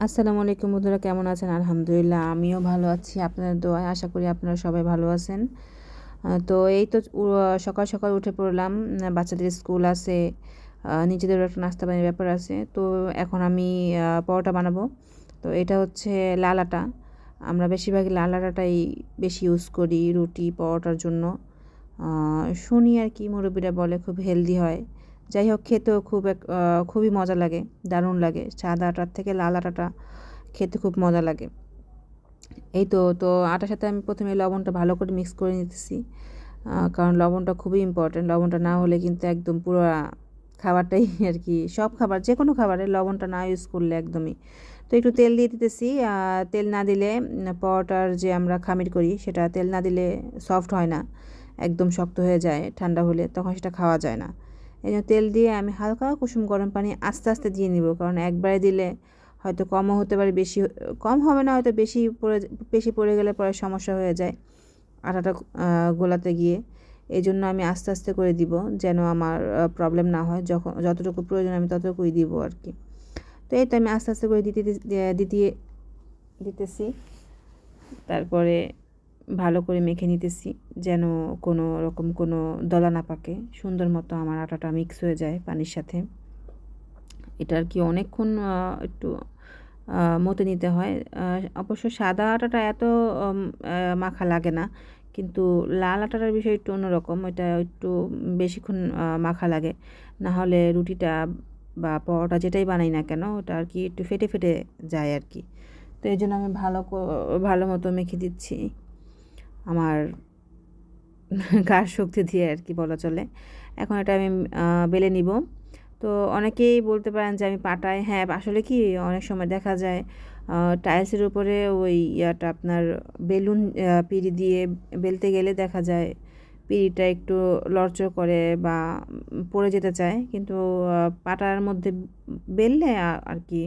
আসসালামু আলাইকুম বন্ধুরা, কেমন আছেন? আলহামদুলিল্লাহ, আমিও ভালো আছি। আপনাদের দোয়ায় আশা করি আপনারা সবাই ভালো আছেন। তো এই তো সকাল সকাল উঠে পড়লাম। বাচ্চাদের স্কুল আছে, নিজেদেরও একটা নাস্তা পানির ব্যাপার আছে। তো এখন আমি পরোটা বানাবো। তো এটা হচ্ছে লাল আটা। আমরা বেশিরভাগই লাল আটাটাই বেশি ইউজ করি রুটি পরোটার জন্য। শুনি আর কি, মুরব্বিরা বলে খুব হেলদি হয়। যাই হোক, খেতেও খুবই মজা লাগে, দারুণ লাগে। সাদা আটার থেকে লাল আটাটা খেতে খুব মজা লাগে। এই তো আটার সাথে আমি প্রথমে লবণটা ভালো করে মিক্স করে নিতেছি, কারণ লবণটা খুবই ইম্পর্ট্যান্ট। লবণটা না হলে কিন্তু একদম পুরো খাবারটাই আর কি, সব খাবার যে কোনো খাবারে লবণটা না ইউজ করলে একদমই। তো একটু তেল দিয়ে দিতেছি। তেল না দিলে পরোটার যে আমরা খামির করি সেটা তেল না দিলে সফট হয় না, একদম শক্ত হয়ে যায়। ঠান্ডা হলে তখন সেটা খাওয়া যায় না। এই জন্য তেল দিয়ে আমি হালকা কুসুম গরম পানি আস্তে আস্তে দিয়ে নিব, কারণ একবারে দিলে হয়তো কমও হতে পারে, কম হবে না, হয়তো বেশি পড়ে গেলে পরে সমস্যা হয়ে যায় আটাটা গোলাতে গিয়ে। এই জন্য আমি আস্তে আস্তে করে দিব, যেন আমার প্রবলেম না হয়। যতটুকু প্রয়োজন আমি ততটুকুই দিব আর কি। তো এই তো আমি আস্তে আস্তে করে দিতেছি। তারপরে ভালো করে মেখে নিতেছি, যেন কোনো দলা না পাকে। সুন্দর মতো আমার আটাটা মিক্স হয়ে যায় পানির সাথে। এটা আর কি অনেকক্ষণ একটু মতে নিতে হয়। অবশ্য সাদা আটাটা এত মাখা লাগে না, কিন্তু লাল আটাটার বিষয় একটু অন্যরকম। এটা একটু বেশিক্ষণ মাখা লাগে, না হলে রুটিটা বা পরোটা যেটাই বানাই না কেন ওটা আর কি একটু ফেটে ফেটে যায় আর কি। তো এই জন্য আমি ভালো মতো মেখে দিচ্ছি আমার গাঢ় শক্তি দিয়ে আর কি বলা চলে। এখন এটা আমি বেলে নিব। তো অনেকেই বলতে পারেন যে আমি পাটায়, হ্যাঁ আসলে কি অনেক সময় দেখা যায় টাইলসের উপরে ওই ইয়াটা আপনার বেলুন পিঁড়ি দিয়ে বেলতে গেলে দেখা যায় পিঁড়িটা একটু লড়চড় করে বা পড়ে যেতে চায়, কিন্তু পাটার মধ্যে বেললে আর কি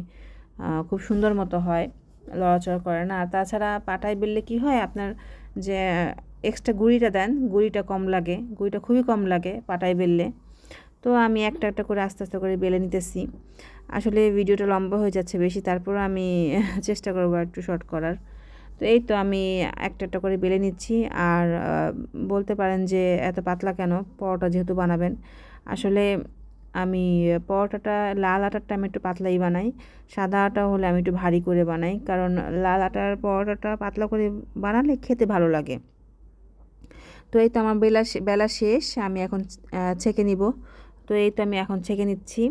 খুব সুন্দর মতো হয়, লড়াচড়া করে না। আর তাছাড়া পাটায় বেললে কি হয়, আপনার যে এক্সট্রা গুঁড়িটা দেন, গুঁড়িটা খুবই কম লাগে পাটায় বেললে। তো আমি একটা একটা করে আস্তে আস্তে করে বেলে নিতেছি। আসলে ভিডিওটা লম্বা হয়ে যাচ্ছে বেশি, তারপর আমি চেষ্টা করবো একটু শর্ট করার। তো এই তো আমি একটা একটা করে বেলে নিচ্ছি। আর বলতে পারেন যে এত পাতলা কেন, পরোটা যেহেতু বানাবেন। আসলে আমি পরোটাটা লাল আটারটা আমি একটু পাতলাই বানাই, সাদা আটা হলে আমি একটু ভারী করে বানাই, কারণ লাল আটার পরোটাটা পাতলা করে বানালে খেতে ভালো লাগে। তো এই তো আমার বেলা শেষ, আমি এখন ছেঁকে নিব। তো এই তো আমি এখন ছেঁকে নিচ্ছি।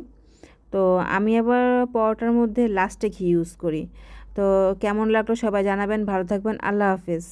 তো আমি আবার পরোটার মধ্যে লাস্টে ঘি ইউজ করি। তো কেমন লাগলো সবাই জানাবেন। ভালো থাকবেন। আল্লাহ হাফেজ।